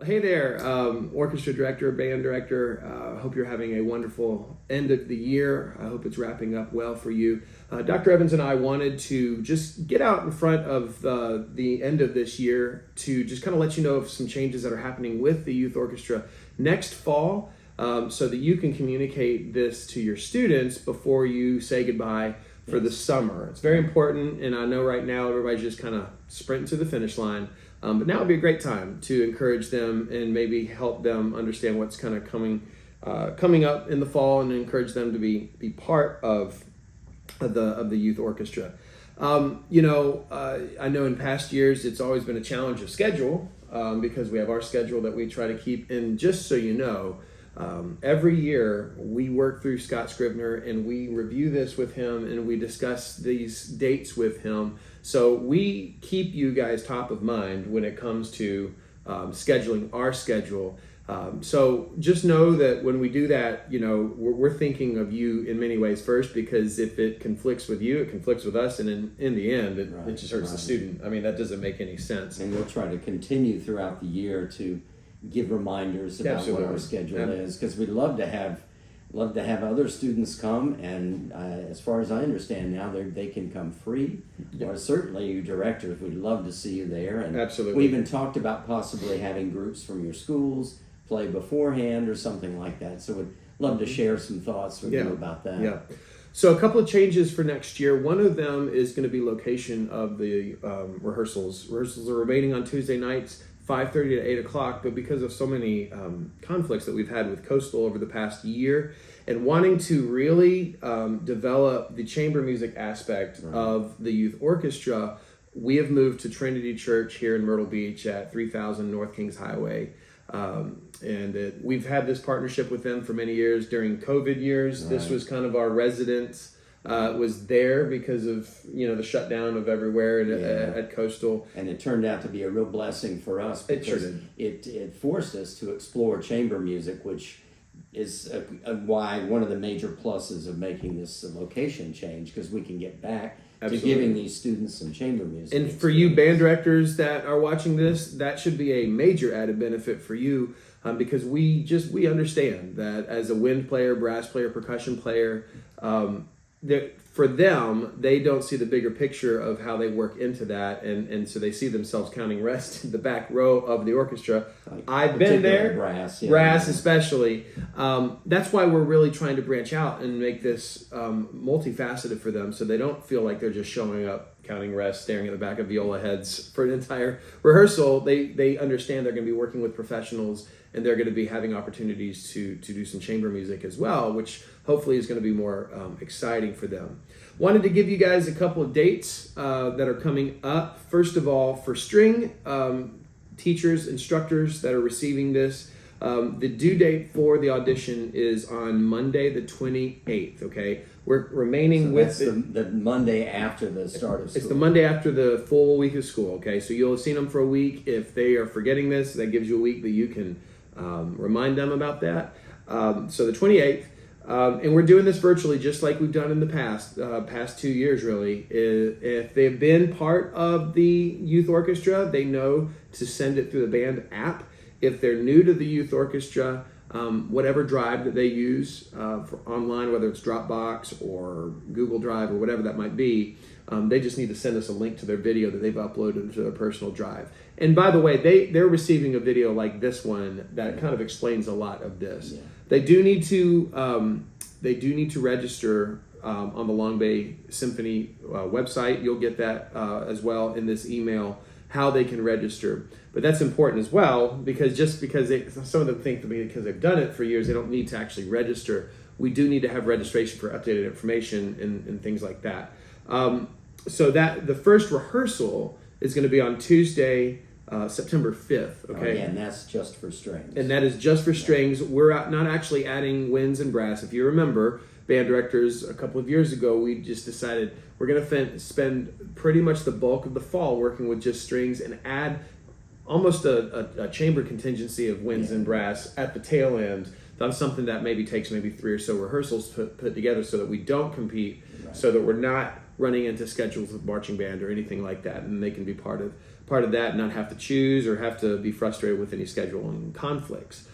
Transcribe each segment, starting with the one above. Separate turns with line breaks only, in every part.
Hey there, orchestra director, band director. Hope you're having a wonderful end of the year. I hope it's wrapping up well for you. Dr. Evans and I wanted to just get out in front of the end of this year to just kind of let you know of some changes that are happening with the youth orchestra next fall, so that you can communicate this to your students before you say goodbye for the summer. It's very important, and I know right now everybody's just kind of sprinting to the finish line. But now would be a great time to encourage them and maybe help them understand what's kind of coming up in the fall, and encourage them to be part of the youth orchestra. I know in past years it's always been a challenge of schedule, because we have our schedule that we try to keep. And just so you know, every year we work through Scott Scribner and we review this with him and we discuss these dates with him. So we keep you guys top of mind when it comes to scheduling our schedule. So just know that when we do that, we're thinking of you in many ways first, because if it conflicts with you, it conflicts with us, and in the end, it just hurts the student. I mean, that doesn't make any sense.
And we'll try to continue throughout the year to give reminders about what our schedule is, because we'd love to have other students come, and as far as I understand now, they can come free. Or certainly you directors, we'd love to see you there. And
absolutely,
we even talked about possibly having groups from your schools play beforehand or something like that. So we'd love to share some thoughts with you about that.
Yeah. So a couple of changes for next year. One of them is going to be location of the rehearsals. Rehearsals are remaining on Tuesday nights, 5:30 to 8 o'clock, but because of so many conflicts that we've had with Coastal over the past year, and wanting to really develop the chamber music aspect of the youth orchestra, we have moved to Trinity Church here in Myrtle Beach at 3000 North Kings Highway. We've had this partnership with them for many years. During COVID years, this was kind of our residence. Was there because of the shutdown of everywhere at Coastal,
and it turned out to be a real blessing for us, because it forced us to explore chamber music, which is why one of the major pluses of making this location change, because we can get back to giving these students some chamber music.
And for you band directors that are watching this, that should be a major added benefit for you, because we understand that as a wind player, brass player, percussion player, for them, they don't see the bigger picture of how they work into that, and so they see themselves counting rest in the back row of the orchestra. I've been there, brass especially. That's why we're really trying to branch out and make this multifaceted for them, so they don't feel like they're just showing up, counting rest, staring at the back of viola heads for an entire rehearsal. They understand they're going to be working with professionals, and they're going to be having opportunities to do some chamber music as well, which hopefully is going to be more exciting for them. Wanted to give you guys a couple of dates that are coming up. First of all, for string teachers, instructors that are receiving this, the due date for the audition is on Monday the 28th, okay? We're remaining with
the Monday after the start of school.
It's the Monday after the full week of school, okay? So you'll have seen them for a week. If they are forgetting this, that gives you a week that you can remind them about that. So the 28th, and we're doing this virtually just like we've done in the past 2 years really. If they've been part of the youth orchestra, they know to send it through the band app. If they're new to the youth orchestra, whatever drive that they use for online, whether it's Dropbox or Google Drive or whatever that might be, they just need to send us a link to their video that they've uploaded to their personal drive. And by the way, they're receiving a video like this one that kind of explains a lot of this. Yeah. They do need to register on the Long Bay Symphony website. You'll get that as well in this email, how they can register. But that's important as well, because just because some of them think that because they've done it for years, they don't need to actually register. We do need to have registration for updated information and things like that. So that the first rehearsal is going to be on Tuesday, September 5th. Okay,
and that's just for strings.
And that is just for strings. We're not actually adding winds and brass. If you remember, band directors, a couple of years ago, we just decided we're going to spend pretty much the bulk of the fall working with just strings and add almost a chamber contingency of winds and brass at the tail end. That's something that maybe takes 3 or so rehearsals to put together, so that we don't compete, so that we're not running into schedules with marching band or anything like that, and they can be part part of that and not have to choose or have to be frustrated with any scheduling conflicts.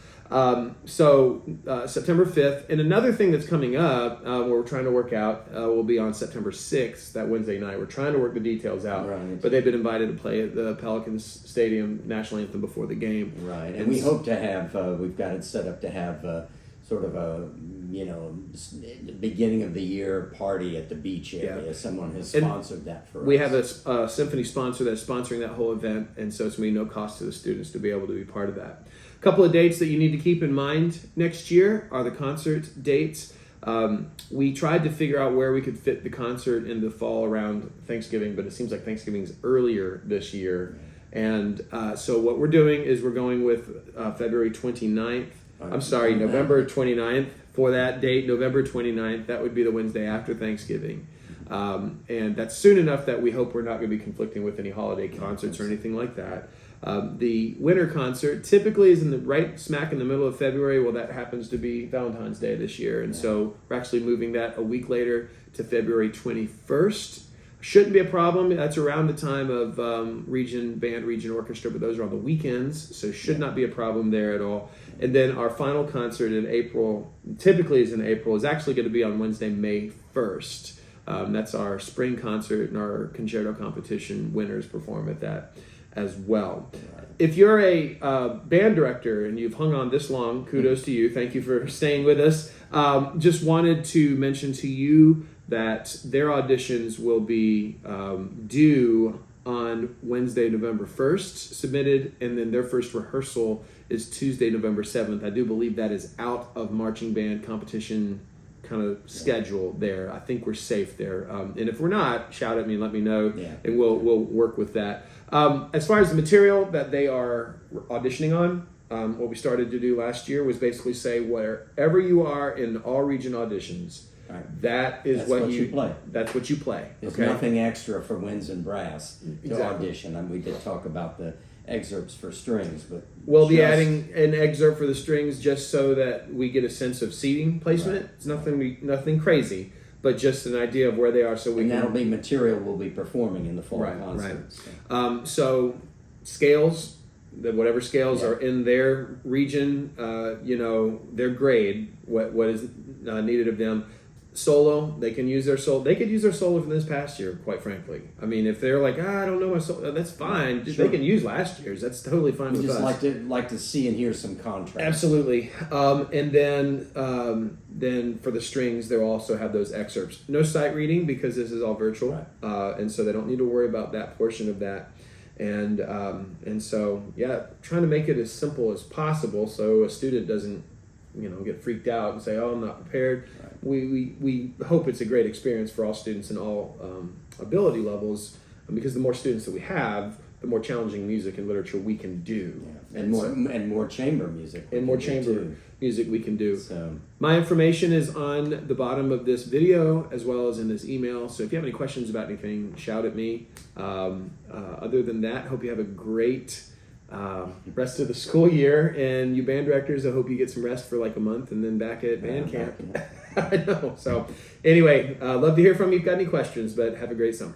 September 5th. And another thing that's coming up, where we're trying to work out, will be on September 6th, that Wednesday night. We're trying to work the details out,
right.
But they've been invited to play at the Pelicans Stadium national anthem before the game.
Right, and we hope to have, we've got it set up to have sort of a, beginning of the year party at the beach area. Yeah. Someone has sponsored that for us.
We have a symphony sponsor that's sponsoring that whole event, and so it's going to be no cost to the students to be able to be part of that. A couple of dates that you need to keep in mind next year are the concert dates. We tried to figure out where we could fit the concert in the fall around Thanksgiving, but it seems like Thanksgiving's earlier this year. And so what we're doing is we're going with February 29th. November 29th for that date, November 29th. That would be the Wednesday after Thanksgiving. And that's soon enough that we hope we're not going to be conflicting with any holiday concerts or anything like that. The winter concert typically is in the right smack in the middle of February. Well, that happens to be Valentine's Day this year. And so we're actually moving that a week later to February 21st. Shouldn't be a problem. That's around the time of region orchestra, but those are on the weekends, so should not be a problem there at all. And then our final concert in April, typically is in April, is actually going to be on Wednesday, May 1st. That's our spring concert, and our concerto competition winners perform at that as well. If you're a band director and you've hung on this long, kudos to you. Thank you for staying with us. Just wanted to mention to you that their auditions will be due on Wednesday, November 1st, submitted, and then their first rehearsal is Tuesday, November 7th. I do believe that is out of marching band competition kind of schedule there. I think we're safe there. And if we're not, shout at me and let me know, and we'll work with that. As far as the material that they are auditioning on, what we started to do last year was basically say wherever you are in all region auditions, that's what you play. That's what you play.
There's nothing extra for winds and brass to audition. And we did talk about the excerpts for strings, but
we'll be adding an excerpt for the strings just so that we get a sense of seating placement. It's nothing crazy, but just an idea of where they are, so
that'll be material we'll be performing in the fall concerts.
Right. So scales, whatever scales are in their region, their grade, what is needed of them. Solo, they can use their solo. They could use their solo from this past year, quite frankly. I mean, if they're like, I don't know my solo, that's fine. Sure. They can use last year's. That's totally fine with us.
We just like to see and hear some contrast.
Absolutely. And then for the strings, they'll also have those excerpts. No sight reading because this is all virtual, and so they don't need to worry about that portion of that. And so trying to make it as simple as possible so a student doesn't get freaked out and say, oh, I'm not prepared. Right. We hope it's a great experience for all students in all ability levels, because the more students that we have, the more challenging music and literature we can do.
Yeah. And more chamber music.
And more chamber music we can do. So my information is on the bottom of this video as well as in this email. So if you have any questions about anything, shout at me. Other than that, hope you have a great rest of the school year, and you band directors, I hope you get some rest for like a month and then back at band camp. I know. So anyway, love to hear from you if you've got any questions, but have a great summer.